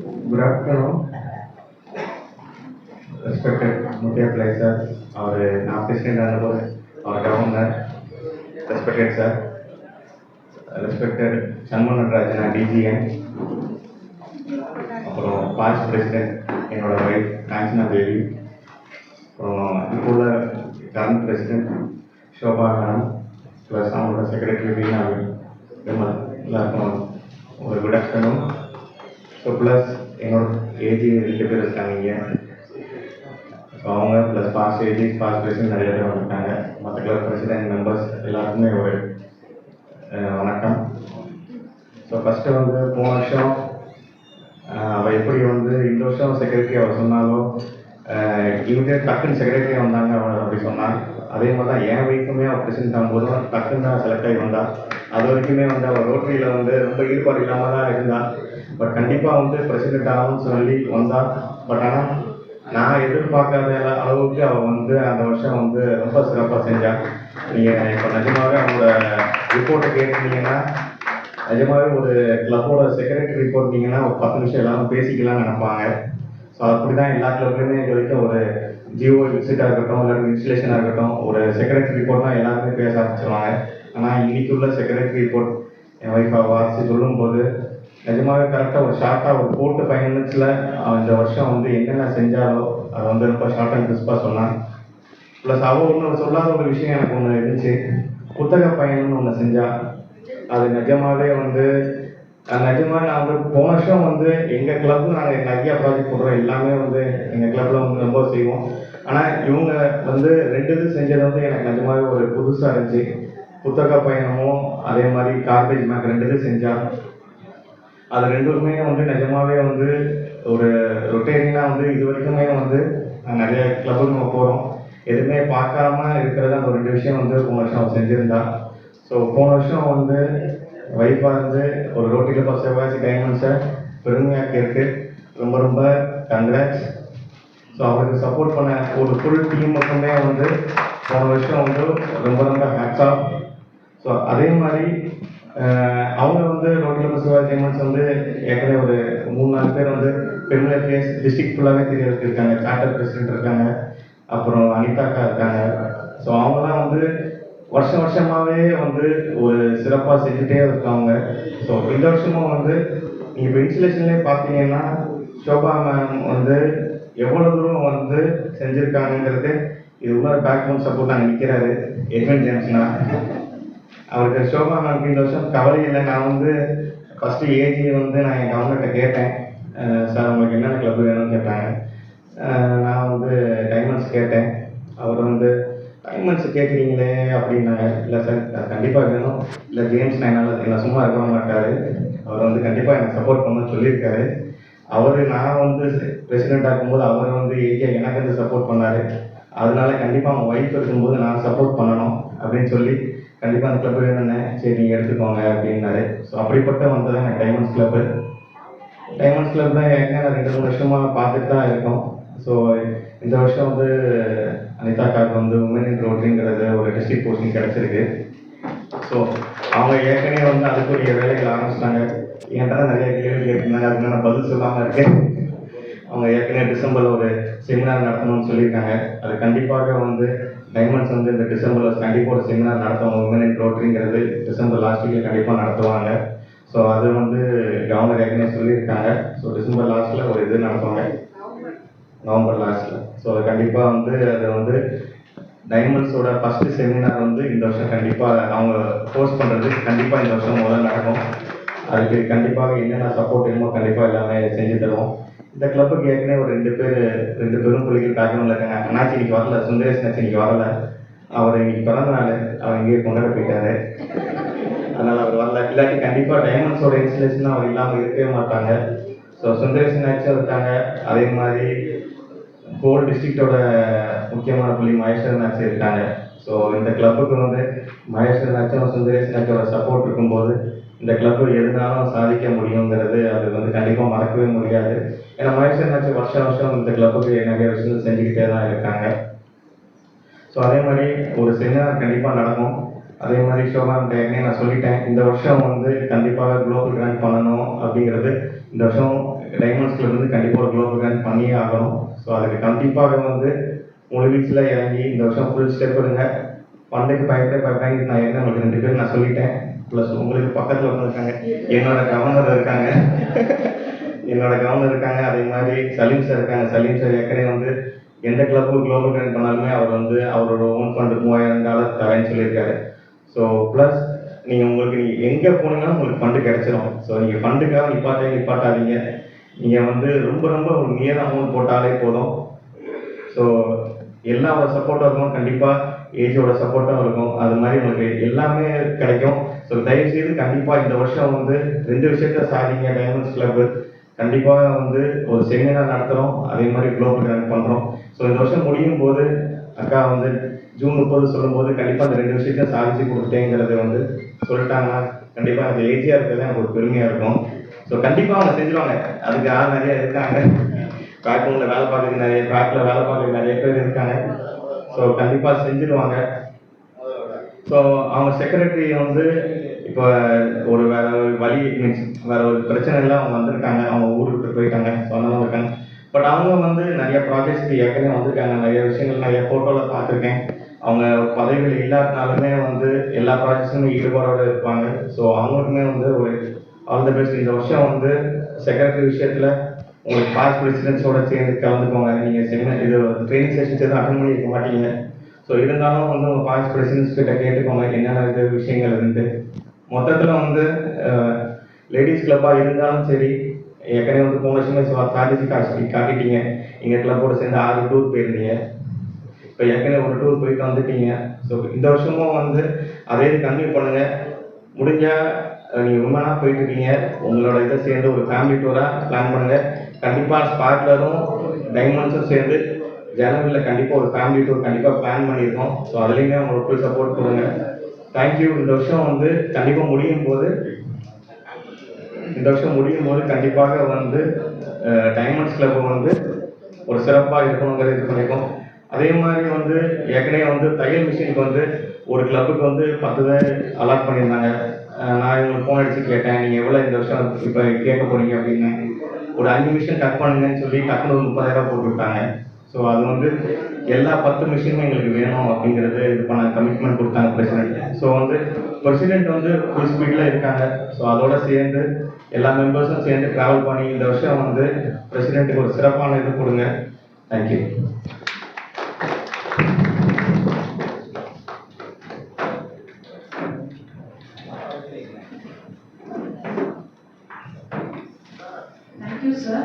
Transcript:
Good afternoon, respected Mutia Sir, our now President and our Governor, respected Sir, respected Shanman Rajana DGN, our past President, in our wife Kanchana Devi, our current President Shobha Madam, plus our Secretary Veena Vimal. Good afternoon. So plus என்னோட age 2 பேர் இருக்காங்க இங்கே. So அவங்க plus past age past president நிறைய பேர் வந்துட்டாங்க. மற்ற club president members எல்லாருக்குமே ஒரு வணக்கம். ஸோ ஃபஸ்ட்டு வந்து போன வருஷம் அவள் எப்படி வந்து இந்த வருஷம் செக்ரட்டரி அவர் சொன்னாலோ இவங்க டக்குன்னு செக்ரட்டரி வந்தாங்க அவள் அப்படி சொன்னாள். அதே மாதிரி தான் என் வரைக்குமே அவள் பிரசிடென்ட் ஆகும்போது டக்குன்னு தான் செலக்ட் ஆகி வந்தாள். அது வரைக்குமே வந்து அவள் ரோட்டரியில் வந்து ரொம்ப ஈடுபாடு இல்லாமல் தான் இருந்தாள். பட் கண்டிப்பாக வந்து பிரசிடென்ட் ஆகும்னு சொல்லி வந்தாள். பட் ஆனால் நான் எதிர்பார்க்காத அளவுக்கு அவள் வந்து அந்த வருஷம் வந்து ரொம்ப சிறப்பாக செஞ்சாள். நீங்கள் இப்போ நிஜமாகவே அவங்களோட ரிப்போர்ட்டை கேட்டிருந்தீங்கன்னா நிஜமாகவே ஒரு கிளப்போட செக்ரட்டரி ரிப்போர்ட் இருந்தீங்கன்னா ஒரு 10 நிமிஷம் எல்லாரும் பேசிக்கலாம்னு நினைப்பாங்க. ஸோ அப்படி தான் எல்லா கிளப்லையுமே இது வரைக்கும் ஒரு ஜிஓ விசிட்டாக இருக்கட்டும் இல்லை இன்ஸ்டலேஷனாக இருக்கட்டும் ஒரு செக்ரட்டரி ரிப்போர்ட் தான் எல்லாருமே பேச ஆரம்பிச்சிருவாங்க. ஆனால் இன்னைக்குள்ள செக்ரட்டரி ரிப்போர்ட் என் ஒய்ஃபை வாசித்து சொல்லும்போது நிஜமாகவே கரெக்டாக ஒரு ஷார்ட்டாக ஒரு 4 to 5 minutes இந்த வருஷம் வந்து என்னென்ன செஞ்சாலோ அதை வந்து ரொம்ப ஷார்ட் அண்ட் கிறிஸ்பாக சொன்னான். ப்ளஸ் அவள் ஒன்று சொல்லாத ஒரு விஷயம் எனக்கு ஒன்று இருந்துச்சு. புத்தக பயணம்னு ஒன்று செஞ்சா. அது நிஜமாகவே வந்து நிஜமாக நான் வந்து போன வருஷம் வந்து எங்கள் கிளப்பில் நாங்கள் நிறைய ப்ராஜெக்ட் போடுறோம். எல்லாமே வந்து எங்கள் கிளப்பில் வந்து ரொம்ப செய்வோம். ஆனால் இவங்க வந்து 2 இது செஞ்சது வந்து எனக்கு நிஜமாகவே ஒரு புதுசாக இருந்துச்சு. புத்தக பயணமும் அதே மாதிரி கார்பேஜ் மேக் 2 இது செஞ்சால் அது 2மே வந்து நிஜமாகவே வந்து ஒரு ரொட்டேரிங்காக வந்து இது வரைக்குமே வந்து நிறைய கிளப்புக்கு நம்ம போகிறோம். எதுவுமே பார்க்காம இருக்கிறத அந்த 2 விஷயம் வந்து போன வருஷம் அவள் செஞ்சுருந்தா. ஸோ போன வருஷம் வந்து வைஃபாக இருந்து ஒரு ரோட்டி கிளப் ஆஃப் சிவகாசி டைமண்ட்ஸை பெருமையாக கேட்டு ரொம்ப ரொம்ப கங்க்ராட்ஸ். ஸோ அவருக்கு சப்போர்ட் பண்ண ஒரு ஃபுல் டீம் மட்டுமே வந்து போன வருஷம் வந்து ரொம்ப ரொம்ப ஹேட்ஸ் ஆஃப். ஸோ அதே மாதிரி அவங்க வந்து rotary club of Sivakasi diamonds வந்து ஏற்கனவே ஒரு 3-4 பேர் வந்து பெருமையாக பிளேஸ் டிஸ்ட்ரிக்ட் ஃபுல்லாகவே தெரியறதுக்கு இருக்காங்க. சார்ட்டர் பிரசிடென்ட் இருக்காங்க, அப்புறம் அனிதாக்கா இருக்காங்க. ஸோ அவங்களாம் வந்து வருஷமாகவே வந்து ஒரு சிறப்பாக செஞ்சுட்டே இருக்காங்க. ஸோ இந்த வருஷமும் வந்து நீங்கள் இப்போ இன்ஸ்டலேஷன்லேயே பார்த்தீங்கன்னா ஷோபா மேம் வந்து எவ்வளோ தூரம் வந்து செஞ்சுருக்காங்கிறது இது உள்ள பேக் போன் சப்போர்ட் நாங்கள் நிற்கிறாரு எட்வன் ஜேம்ஸ்னா. அவருக்கு ஷோபா மேம்க்கு இந்த வருஷம் கவலை இல்லை. நான் வந்து ஃபஸ்ட்டு ஏஜி வந்து நான் என் கவர்னர்கிட்ட கேட்டேன், சார் உங்களுக்கு என்னென்ன கிளப் வேணும்னு கேட்டாங்க. நான் வந்து டைமண்ட்ஸ் கேட்டேன். அவர் வந்து டைமண்ட்ஸ் கேட்குறீங்களே அப்படின்னாங்க. இல்லை சார் அது கண்டிப்பாக வேணும். இல்லை ஜேம்ஸ் நான் என்ன சும்மா இருக்க மாட்டார், அவர் வந்து கண்டிப்பாக எனக்கு சப்போர்ட் பண்ணணும்னு சொல்லியிருக்காரு. நான் வந்து பிரசிடென்ட் ஆகும்போது அவர் வந்து ஏஜியாக எனக்கு வந்து சப்போர்ட் பண்ணார். அதனால கண்டிப்பாக அவங்க ஒய்ஃப் இருக்கும்போது நான் சப்போர்ட் பண்ணணும் அப்படின்னு சொல்லி கண்டிப்பாக அந்த கிளப்பு வேணும்னே சரி நீங்கள் எடுத்துக்கோங்க அப்படின்னாரு. ஸோ அப்படிப்பட்ட வந்தது எனக்கு டைமண்ட்ஸ் கிளப்பு. டைமண்ட்ஸ் கிளப் தான் ஏற்கனவே 2-3 வருஷமாக பார்த்துட்டு தான் இருக்கோம். ஸோ இந்த வருஷம் வந்து அனிதாக்காவுக்கு வந்து உமன் இன் ரோட்டரிங்கிறது ஒரு டிஸ்ட்ரிக்ட் போஸ்டிங் கிடச்சிருக்கு. ஸோ அவங்க ஏற்கனவே வந்து அதுக்குரிய வேலைகள் ஆரம்பிச்சிட்டாங்க. என்கிட்ட தான் நிறைய கேள்வி கேட்டிருந்தாங்க, அதுக்கு நான் பதில் சொல்லாமல் இருக்கேன். அவங்க ஏற்கனவே டிசம்பரில் ஒரு செமினார் நடத்தணும்னு சொல்லியிருக்காங்க. அது கண்டிப்பாக வந்து டைமண்ட்ஸ் வந்து இந்த டிசம்பரில் கண்டிப்பாக ஒரு செமினார் நடத்துவாங்க. உமன் இன் ரோட்டரிங்கிறது டிசம்பர் லாஸ்ட் வீக்கில் கண்டிப்பாக நடத்துவாங்க. ஸோ அது வந்து கவர்னர் ஏற்கனவே சொல்லியிருக்காங்க. ஸோ டிசம்பர் லாஸ்ட்டில் ஒரு இது நடத்துவாங்க, நவம்பர் லாஸ்ட்டில். ஸோ அது கண்டிப்பாக வந்து அது வந்து டைமண்ட்ஸோட ஃபஸ்ட்டு செமினார் வந்து இந்த வருஷம் கண்டிப்பாக அவங்க போஸ்ட் பண்ணுறது கண்டிப்பாக இந்த வருஷம் முதல்ல நடக்கும். அதுக்கு கண்டிப்பாக என்னென்ன சப்போர்ட் வேணுமோ கண்டிப்பாக எல்லாமே செஞ்சு தருவோம். இந்த கிளப்புக்கு ஏற்கனவே ஒரு 2 பெரும் புள்ளிகள் பேக்ரவுண்டில் இருக்காங்க. அண்ணாச்சி இன்னைக்கு வரல, சுந்தரேஷ் அண்ணாச்சி இன்னைக்கு வரல. அவர் இன்னைக்கு பிறந்த நாள், அவர் இங்கேயே கொண்டாட போயிட்டாரு, அதனால் அவர் வரல. இல்லாட்டி கண்டிப்பாக டைமண்ட்ஸோட இன்ஸ்டலேஷன் அவர் இல்லாமல் இருக்கவே மாட்டாங்க. ஸோ சுந்தரேஷ் அண்ணாச்சும் இருக்காங்க. அதே மாதிரி கோல் டிஸ்ட்ரிக்டோட முக்கியமான புள்ளி மகேஸ்வரன் அண்ணாச்சி இருக்காங்க. ஸோ இந்த கிளப்புக்கு வந்து மகேஸ்வரன் அண்ணாச்சும் சுந்தரேஷ் அண்ணாச்சியோட சப்போர்ட் இருக்கும்போது இந்த கிளப்பு எதுனாலும் சாதிக்க முடியுங்கிறது அது வந்து கண்டிப்பாக மறக்கவே முடியாது. ஏன்னா மகேஸ்வரன் அண்ணாச்சி வருஷம் இந்த கிளப்புக்கு நிறைய விஷயங்கள் செஞ்சுக்கிட்டே தான் இருக்காங்க. ஸோ அதே மாதிரி ஒரு செமினார் கண்டிப்பாக நடக்கும். அதே மாதிரி ஷோபான் ஏற்கனவே நான் சொல்லிட்டேன், இந்த வருஷம் வந்து கண்டிப்பாக குளோபல் கிராண்ட் பண்ணணும் அப்படிங்கிறது. இந்த வருஷம் டைமண்ட்ஸ் கிளப் வந்து கண்டிப்பாக ஒரு குளோபல் கிராண்ட் பண்ணியே ஆகணும். ஸோ அதுக்கு கண்டிப்பாக வந்து முழு வீச்சில் இறங்கி இந்த வருஷம் ஃபுல் ஸ்டெப் எடுங்க. ஃபண்டுக்கு பயப்படாங்க. நான் என்ன உங்களுக்கு 2 பேர் நான் சொல்லிட்டேன். ப்ளஸ் உங்களுக்கு பக்கத்தில் வந்துருக்காங்க, என்னோட கவர்னர் இருக்காங்க. என்னோட கவர்னர் இருக்காங்க. அதே மாதிரி சலீம் சார் இருக்காங்க. சலீம் சார் ஏற்கனவே வந்து எந்த கிளப்பு குளோபல் கிராண்ட் பண்ணாலுமே அவர் வந்து அவரோட ஓன் ஃபண்டு $3000 தரேன்னு சொல்லியிருக்காரு. ஸோ ப்ளஸ் நீங்கள் எங்கே போனீங்கன்னா உங்களுக்கு ஃபண்டு கிடைச்சிரும். ஸோ நீங்கள் ஃபண்டுக்காக நிப்பாட்டாதீங்க. நீங்கள் வந்து ரொம்ப ரொம்ப ஒரு நியர் அமௌண்ட் போட்டாலே போதும். ஸோ எல்லாரோட சப்போர்ட்டும் இருக்கும், கண்டிப்பாக ஏஜோட சப்போர்ட்டும் இருக்கும். அது மாதிரி உங்களுக்கு எல்லாமே கிடைக்கும். ஸோ தயவுசெய்து கண்டிப்பாக இந்த வருஷம் வந்து 2 விஷயத்த சாதிங்க. டைமண்ட்ஸ் கிளப்பு கண்டிப்பாக வந்து ஒரு செமினார் நடத்துகிறோம், அதே மாதிரி குளோபல் கிராண்ட் பண்ணுறோம். ஸோ இந்த வருஷம் முடியும் போது அக்கா வந்து ஜூன் 30 சொல்லும்போது கண்டிப்பாக அந்த 2 விஷயத்தையும் சாதிச்சு கொடுத்துட்டேங்கிறது வந்து சொல்லிட்டாங்கன்னா கண்டிப்பாக எனக்கு ஏஜியாக இருக்கிறது எனக்கு ஒரு பெருமையாக இருக்கும். ஸோ கண்டிப்பாக அவங்க செஞ்சுருவாங்க. அதுக்கு ஆள் நிறைய இருக்காங்க. பேக்ரவுண்டில் வேலை பார்க்குறது பேக்கில் வேலை பார்க்குறது நிறைய பேர் இருக்காங்க. ஸோ கண்டிப்பாக செஞ்சுருவாங்க. ஸோ அவங்க செக்ரட்டரி வந்து இப்போ ஒரு வேற ஒரு வழி மீன்ஸ் வேற ஒரு பிரச்சனை இல்லை, அவங்க வந்திருக்காங்க, அவங்க ஊருக்கு போயிட்டாங்க, சொந்தமாக இருக்காங்க. பட் அவங்க வந்து நிறைய ப்ராஜெக்ட்ஸ்க்கு ஏற்கனவே வந்திருக்காங்க. நிறைய விஷயங்கள் நிறைய ஃபோட்டோவில் பார்த்துருக்கேன். அவங்க பதவிகள் இல்லாதனாலுமே வந்து எல்லா ப்ராஜெக்ட்ஸுமே ஈடுபாடோடு இருப்பாங்க. ஸோ அவங்களுக்குமே வந்து ஒரு ஆல் த பெஸ்ட். இந்த வருஷம் வந்து செக்ரட்டரி விஷயத்தில் உங்களுக்கு பாஸ்ட் பிரசிடென்ட்ஸோட சேர்ந்து கலந்துக்கோங்க. நீங்கள் இது ட்ரைனிங் செஷன்ஸ் எதுவும் அட்டன் பண்ணி இருக்க மாட்டீங்க. ஸோ இருந்தாலும் வந்து உங்கள் பாஸ்ட் பிரசிடென்ட்ஸ் கிட்ட கேட்டுக்கோங்க என்னென்ன இது விஷயங்கள் இருந்து. மொத்தத்தில் வந்து லேடிஸ் கிளப்பாக இருந்தாலும் சரி, ஏற்கனவே வந்து போன வருஷமே சாதிச்சு காட்டிட்டீங்க. எங்கள் கிளப்போட சேர்ந்து 6 டூர் போயிருந்தீங்க. இப்போ ஏற்கனவே ஒரு டூர் போயிட்டு வந்துட்டீங்க. ஸோ இந்த வருஷமும் வந்து அதே கன்டினியூ பண்ணுங்கள். முடிஞ்சால் நீங்கள் உண்மையாக போயிட்டு இருக்கீங்க, உங்களோட இதை சேர்ந்து ஒரு ஃபேமிலி டூராக பிளான் பண்ணுங்கள். கண்டிப்பாக ஸ்பார்க்லரும் டைமண்ட்ஸும் சேர்ந்து ஜனவரியில் கண்டிப்பாக ஒரு ஃபேமிலி டூர் கண்டிப்பாக பிளான் பண்ணியிருக்கோம். ஸோ அதுலேயுமே உங்களுக்கு ஃபுல் சப்போர்ட் கொடுங்க. தேங்க்யூ. இந்த வருஷம் வந்து கண்டிப்பாக முடியும் போது கண்டிப்பாக வந்து டைமண்ட்ஸ் கிளப் வந்து ஒரு சிறப்பாக இருக்கணுங்கிறது இது பண்ணியிருக்கோம். அதே மாதிரி வந்து ஏற்கனவே வந்து தையல் மிஷினுக்கு வந்து ஒரு கிளப்புக்கு வந்து 10 பேர் அலாட் பண்ணியிருந்தாங்க. நான் இவங்களுக்கு ஃபோன் அடித்து கேட்டேன், நீங்கள் எவ்வளோ இந்த வருஷம் இப்போ கேட்க போகிறீங்க அப்படின்னு. ஒரு 5 மிஷின் கட் பண்ணுங்கன்னு சொல்லி டக்குனு ஒரு 30,000 போட்டு விட்டாங்க. ஸோ அது வந்து எல்லா 10 மிஷினுமே எங்களுக்கு வேணும் அப்படிங்கிறது இது பண்ண கமிட்மெண்ட் கொடுத்தாங்க பிரசிடென்ட். ஸோ வந்து பிரசிடென்ட் வந்து ஃபுல் ஸ்பீடில் இருக்காங்க. ஸோ அதோட சேர்ந்து எல்லா மெம்பர்ஸும் சேர்ந்து ட்ராவல் பண்ணி இந்த வருஷம் வந்து பிரசிடென்ட்டுக்கு ஒரு சிறப்பான இது கொடுங்க. தேங்க்யூ. Thank you, sir.